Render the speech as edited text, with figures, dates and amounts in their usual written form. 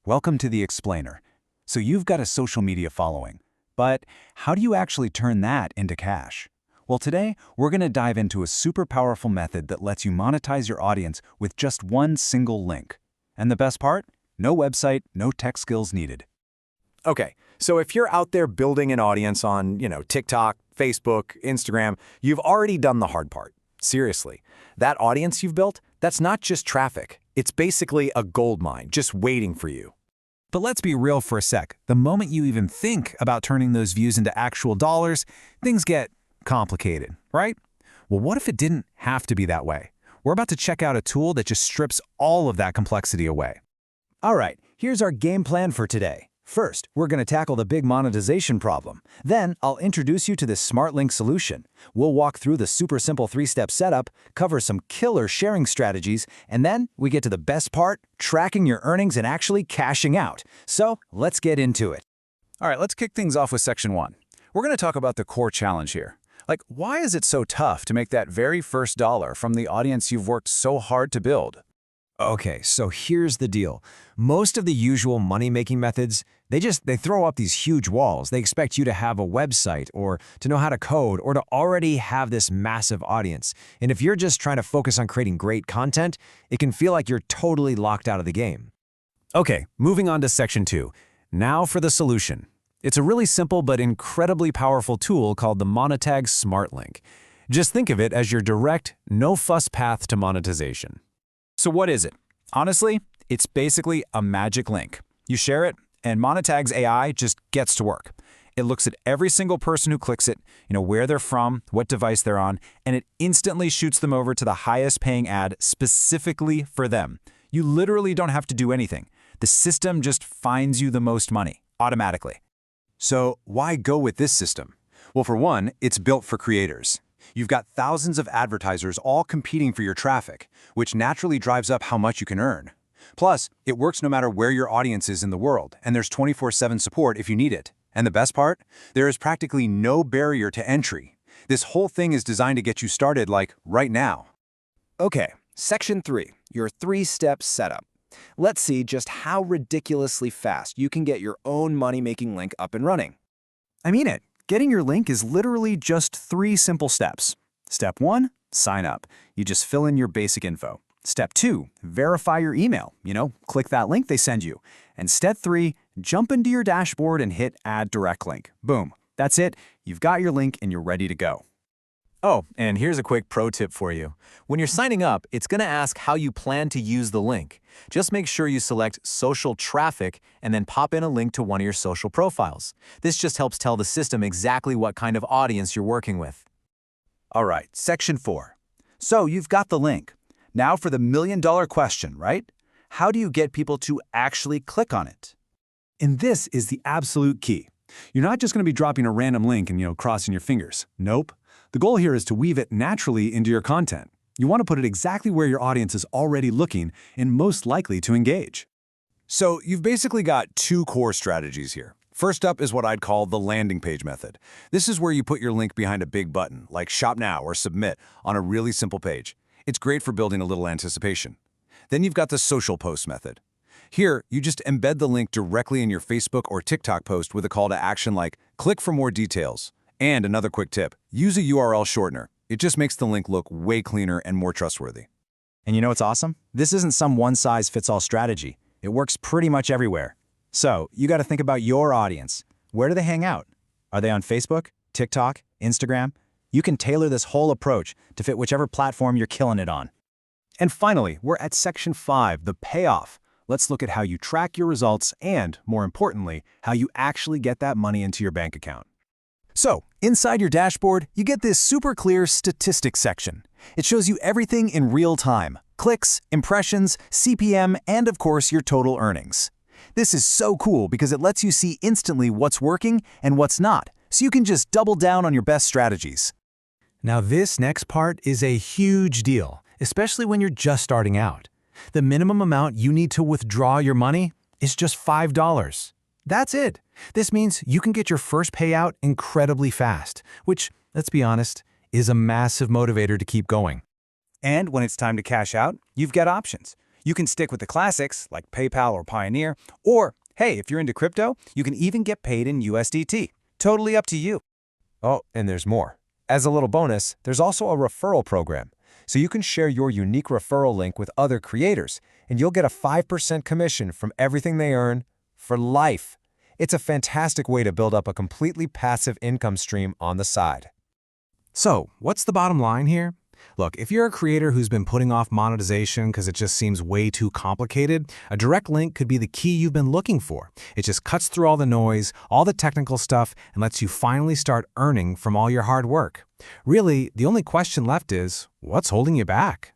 Welcome to the Explainer. So you've got a social media following, but how do you actually turn that into cash? Well, today we're going to dive into a super powerful method that lets you monetize your audience with just one single link. And the best part? No website, no tech skills needed. Okay, so if you're out there building an audience on, TikTok, Facebook, Instagram, you've already done the hard part. Seriously, that audience you've built, that's not just traffic. It's basically a gold mine just waiting for you. But let's be real for a sec. The moment you even think about turning those views into actual dollars, things get complicated, right? Well, what if it didn't have to be that way? We're about to check out a tool that just strips all of that complexity away. All right, here's our game plan for today. First, we're going to tackle the big monetization problem. Then, I'll introduce you to this SmartLink solution. We'll walk through the super simple 3-step setup, cover some killer sharing strategies, and then we get to the best part, tracking your earnings and actually cashing out. So, let's get into it. All right, let's kick things off with section 1. We're going to talk about the core challenge here. Like, why is it so tough to make that very first dollar from the audience you've worked so hard to build? Okay, so here's the deal. Most of the usual money-making methods, they throw up these huge walls. They expect you to have a website or to know how to code or to already have this massive audience. And if you're just trying to focus on creating great content, it can feel like you're totally locked out of the game. Okay, moving on to section 2. Now for the solution. It's a really simple but incredibly powerful tool called the Monetag SmartLink. Just think of it as your direct, no-fuss path to monetization. So what is it? Honestly, it's basically a magic link. You share it, and Monetag's AI just gets to work. It looks at every single person who clicks it, where they're from, what device they're on, and it instantly shoots them over to the highest paying ad specifically for them. You literally don't have to do anything. The system just finds you the most money, automatically. So why go with this system? Well, for one, it's built for creators. You've got thousands of advertisers all competing for your traffic, which naturally drives up how much you can earn. Plus, it works no matter where your audience is in the world, and there's 24/7 support if you need it. And the best part? There is practically no barrier to entry. This whole thing is designed to get you started, like, right now. Okay, section 3, your 3-step setup. Let's see just how ridiculously fast you can get your own money-making link up and running. I mean it. Getting your link is literally just 3 simple steps. Step 1, sign up. You just fill in your basic info. Step 2, verify your email. Click that link they send you. And step 3, jump into your dashboard and hit Add Direct Link. Boom. That's it. You've got your link and you're ready to go. Oh, and here's a quick pro tip for you. When you're signing up, it's going to ask how you plan to use the link. Just make sure you select social traffic and then pop in a link to one of your social profiles. This just helps tell the system exactly what kind of audience you're working with. All right, section 4. So you've got the link. Now for the million-dollar question, right? How do you get people to actually click on it? And this is the absolute key. You're not just going to be dropping a random link and, crossing your fingers. Nope. The goal here is to weave it naturally into your content. You want to put it exactly where your audience is already looking and most likely to engage. So you've basically got 2 core strategies here. First up is what I'd call the landing page method. This is where you put your link behind a big button, like Shop Now or Submit, on a really simple page. It's great for building a little anticipation. Then you've got the social post method. Here, you just embed the link directly in your Facebook or TikTok post with a call to action like, click for more details. And another quick tip, use a URL shortener. It just makes the link look way cleaner and more trustworthy. And you know what's awesome? This isn't some one-size-fits-all strategy. It works pretty much everywhere. So, you got to think about your audience. Where do they hang out? Are they on Facebook, TikTok, Instagram? You can tailor this whole approach to fit whichever platform you're killing it on. And finally, we're at section 5, the payoff. Let's look at how you track your results and, more importantly, how you actually get that money into your bank account. So, inside your dashboard, you get this super clear statistics section. It shows you everything in real time: clicks, impressions, CPM, and of course, your total earnings. This is so cool because it lets you see instantly what's working and what's not, so you can just double down on your best strategies. Now this next part is a huge deal, especially when you're just starting out. The minimum amount you need to withdraw your money is just $5. That's it. This means you can get your first payout incredibly fast, which, let's be honest, is a massive motivator to keep going. And when it's time to cash out, you've got options. You can stick with the classics, like PayPal or Pioneer, or, hey, if you're into crypto, you can even get paid in USDT. Totally up to you. Oh, and there's more. As a little bonus, there's also a referral program. So you can share your unique referral link with other creators, and you'll get a 5% commission from everything they earn for life. It's a fantastic way to build up a completely passive income stream on the side. So, what's the bottom line here? Look, if you're a creator who's been putting off monetization because it just seems way too complicated, a direct link could be the key you've been looking for. It just cuts through all the noise, all the technical stuff, and lets you finally start earning from all your hard work. Really, the only question left is, what's holding you back?